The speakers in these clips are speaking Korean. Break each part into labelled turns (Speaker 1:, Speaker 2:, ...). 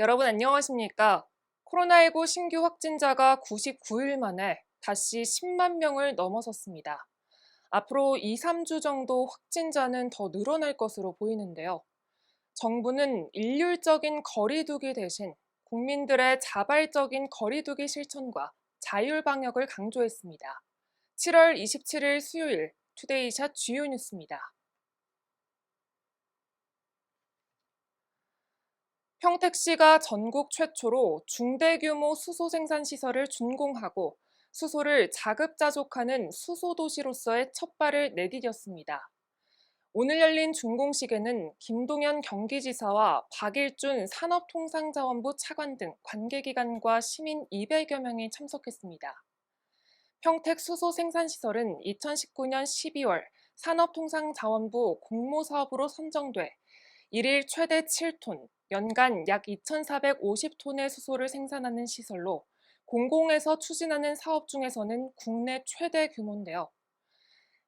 Speaker 1: 여러분 안녕하십니까? 코로나19 신규 확진자가 99일 만에 다시 10만 명을 넘어섰습니다. 앞으로 2, 3주 정도 확진자는 더 늘어날 것으로 보이는데요. 정부는 일률적인 거리두기 대신 국민들의 자발적인 거리두기 실천과 자율 방역을 강조했습니다. 7월 27일 수요일 투데이샷 주요 뉴스입니다. 평택시가 전국 최초로 중대규모 수소 생산 시설을 준공하고 수소를 자급자족하는 수소도시로서의 첫 발을 내디뎠습니다. 오늘 열린 준공식에는 김동연 경기지사와 박일준 산업통상자원부 차관 등 관계기관과 시민 200여 명이 참석했습니다. 평택 수소 생산시설은 2019년 12월 산업통상자원부 공모사업으로 선정돼 일일 최대 7톤, 연간 약 2,450톤의 수소를 생산하는 시설로 공공에서 추진하는 사업 중에서는 국내 최대 규모인데요.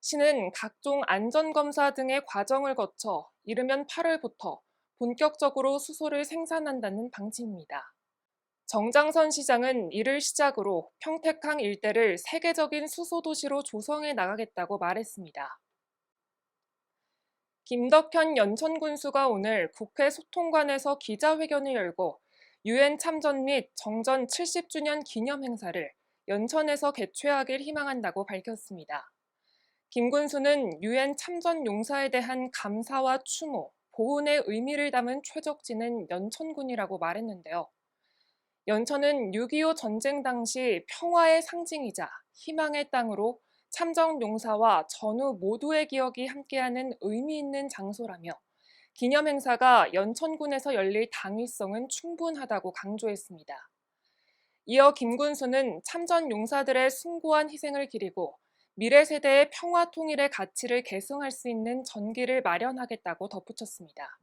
Speaker 1: 시는 각종 안전검사 등의 과정을 거쳐 이르면 8월부터 본격적으로 수소를 생산한다는 방침입니다. 정장선 시장은 이를 시작으로 평택항 일대를 세계적인 수소도시로 조성해 나가겠다고 말했습니다. 김덕현 연천군수가 오늘 국회 소통관에서 기자회견을 열고 유엔 참전 및 정전 70주년 기념 행사를 연천에서 개최하길 희망한다고 밝혔습니다. 김 군수는 유엔 참전 용사에 대한 감사와 추모, 보훈의 의미를 담은 최적지는 연천군이라고 말했는데요. 연천은 6.25 전쟁 당시 평화의 상징이자 희망의 땅으로 참전 용사와 전후 모두의 기억이 함께하는 의미 있는 장소라며 기념 행사가 연천군에서 열릴 당위성은 충분하다고 강조했습니다. 이어 김 군수는 참전 용사들의 숭고한 희생을 기리고 미래 세대의 평화 통일의 가치를 계승할 수 있는 전기를 마련하겠다고 덧붙였습니다.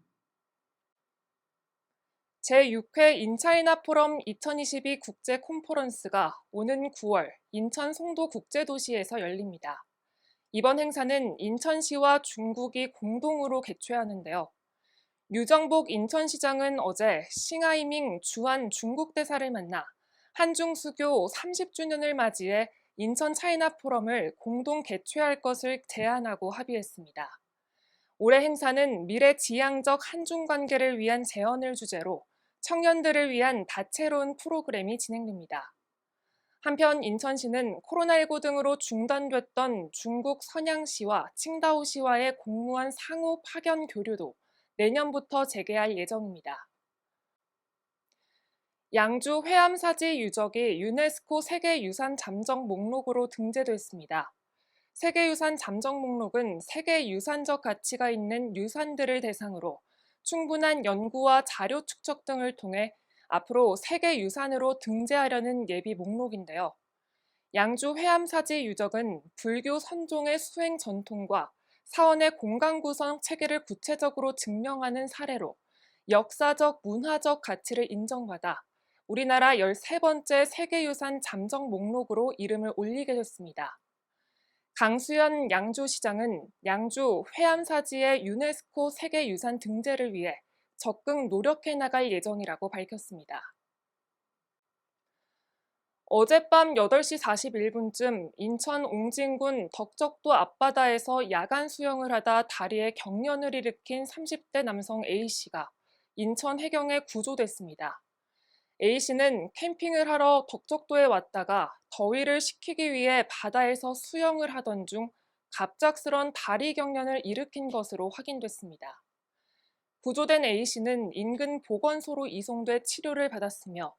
Speaker 1: 제6회 인차이나 포럼 2022 국제 콘퍼런스가 오는 9월 인천 송도 국제도시에서 열립니다. 이번 행사는 인천시와 중국이 공동으로 개최하는데요. 유정복 인천시장은 어제 싱하이밍 주한 중국 대사를 만나 한중 수교 30주년을 맞이해 인천 차이나 포럼을 공동 개최할 것을 제안하고 합의했습니다. 올해 행사는 미래 지향적 한중 관계를 위한 제언을 주제로 청년들을 위한 다채로운 프로그램이 진행됩니다. 한편 인천시는 코로나19 등으로 중단됐던 중국 선양시와 칭다오시와의 공무원 상호 파견 교류도 내년부터 재개할 예정입니다. 양주 회암사지 유적이 유네스코 세계유산 잠정 목록으로 등재됐습니다. 세계유산 잠정 목록은 세계유산적 가치가 있는 유산들을 대상으로 충분한 연구와 자료 축적 등을 통해 앞으로 세계유산으로 등재하려는 예비 목록인데요. 양주 회암사지 유적은 불교 선종의 수행 전통과 사원의 공간 구성 체계를 구체적으로 증명하는 사례로 역사적, 문화적 가치를 인정받아 우리나라 13번째 세계유산 잠정 목록으로 이름을 올리게 됐습니다. 강수연 양주시장은 양주 회암사지의 유네스코 세계유산 등재를 위해 적극 노력해 나갈 예정이라고 밝혔습니다. 어젯밤 8시 41분쯤 인천 옹진군 덕적도 앞바다에서 야간 수영을 하다 다리에 경련을 일으킨 30대 남성 A씨가 인천 해경에 구조됐습니다. A씨는 캠핑을 하러 덕적도에 왔다가 더위를 식히기 위해 바다에서 수영을 하던 중 갑작스런 다리 경련을 일으킨 것으로 확인됐습니다. 구조된 A씨는 인근 보건소로 이송돼 치료를 받았으며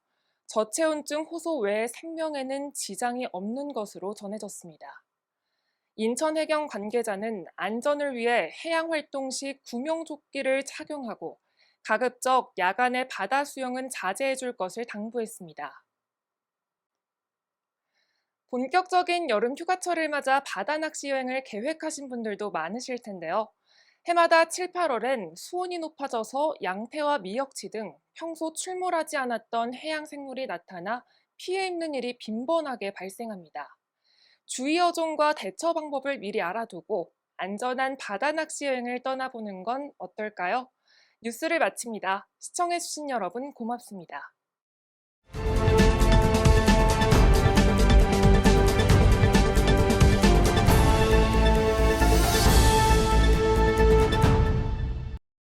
Speaker 1: 저체온증 호소 외에 생명에는 지장이 없는 것으로 전해졌습니다. 인천해경 관계자는 안전을 위해 해양활동 시 구명조끼를 착용하고 가급적 야간에 바다 수영은 자제해 줄 것을 당부했습니다. 본격적인 여름 휴가철을 맞아 바다 낚시 여행을 계획하신 분들도 많으실 텐데요. 해마다 7, 8월엔 수온이 높아져서 양태와 미역치 등 평소 출몰하지 않았던 해양 생물이 나타나 피해 입는 일이 빈번하게 발생합니다. 주의 어종과 대처 방법을 미리 알아두고 안전한 바다 낚시 여행을 떠나보는 건 어떨까요? 뉴스를 마칩니다. 시청해주신 여러분 고맙습니다.